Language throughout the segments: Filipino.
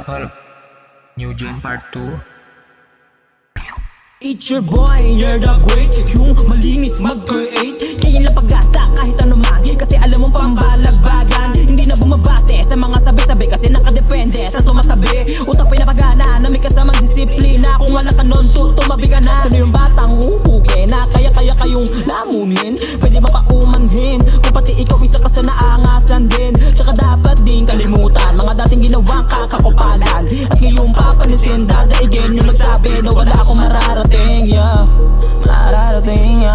Hold up. New Gen Part 2. It's your boy, you're the great. Yung malinis mag-create, kaya lang pag-asa kahit ano man. Kasi alam mong pambalagbagan, hindi na bumabase sa mga sabi-sabi. Kasi nakadepende sa tumatabi. Utak pinapagana na may kasamang disiplina. Kung wala ka nun, tumabi ka na. Sino yung batang uhuge na kaya kayong lamunin? Pwede ba paumanhin? Kung pati ikaw isa ka sa naangasan din. Tsaka dapat din kalimutan mga dating ginawang kakakupalan. At ngayong papanisin, dadaigin yung nagsabi na wala akong mararating. Mararating,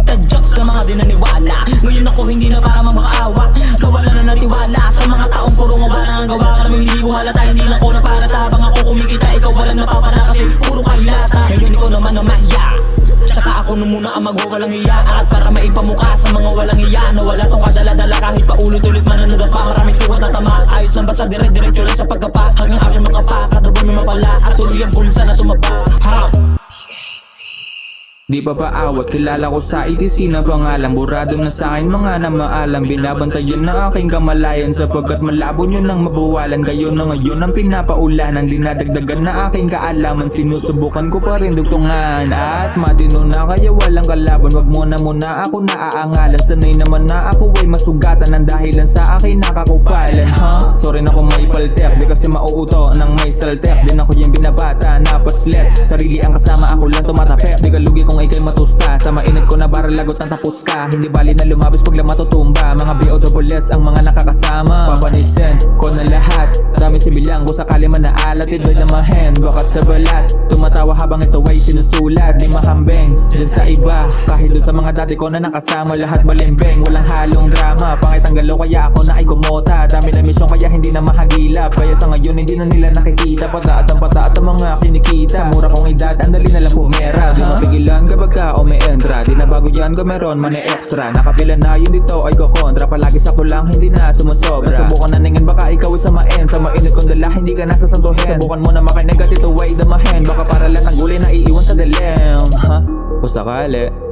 Tadyak sa mga di naniwala. Ngayon ako hindi na para makaawa. Nawala na natiwala sa mga taong puro nga wala ang gawa ka naman hindi ko halata. Hindi lang ko napalata. Habang ako kumikita, ikaw walang napapala. Kasi puro kahilata. Ngayon ikaw naman na mahiya. Tsaka ako na muna ang magwawalang hiya. At para maipamukha sa mga walang hiya na wala tong kadala-dala. Kahit pa ulit-ulit man ang nadapa. Maraming suwat na tama. Ayos lang basta dire-diretso lang sa pagkapa. Hanggang action makapa. Kadabon may mapala. At tuloy ang bulsa na tumaba. Di pa paawat, kilala ko sa ETC na pangalan. Burado na sa akin mga na maalam. Binabantayan na aking kamalayan sapagkat malabo nyo nang mabawalan. Kayo na ngayon ang pinapaulanan. Dinadagdagan na aking kaalaman. Sinusubukan ko pa rin dugtungan. At matino na kaya walang kalaban. Wag mo na muna ako naaangalan. Sanay naman na ako ay masugatan ng dahilan sa akin nakakupalan. Sorry na kung may paltek, di kasi mauuto ng may saltek. Din ako yung binabata na paslet. Sarili ang kasama, ako lang tumatapek. Di kalugi kung ikay matusta. Sa mainit ko na bara lagot ng tapos ka. Hindi bali na lumabas pag lang matutumba. Mga BOWS ang mga nakakasama. Papanisin ko na lahat. Dami sibilang ko sakali man naalat. Idway na mahen, bakat sa balat. Tumatawa habang ito ay sinusulat. Di mahambeng dyan sa iba. Kahit dun sa mga dati ko na nakasama. Lahat balimbeng, walang halong drama. Pangit ang galaw kaya ako na ay kumota. Dami na misyon kaya hindi na mahagilap. Kaya sa ngayon hindi na nila nakikita. Pataas ang pataas sa mga kinikita. Sa mura kong edad, ang dali na lang pumera. Di mapigilan kapag ka o may entra. Di na bago yan kung meron man ay extra. Nakapila na yun dito ay kukontra. Palagi sakto lang hindi na sumusobra. Nasubukan na ningin baka ikaw ay samain. Sa mainit kong dala hindi ka nasasantuhin. Subukan mo na makinig at ito ay damahin. Baka para lang ang gulay na iiwan sa dilim. Kung sakali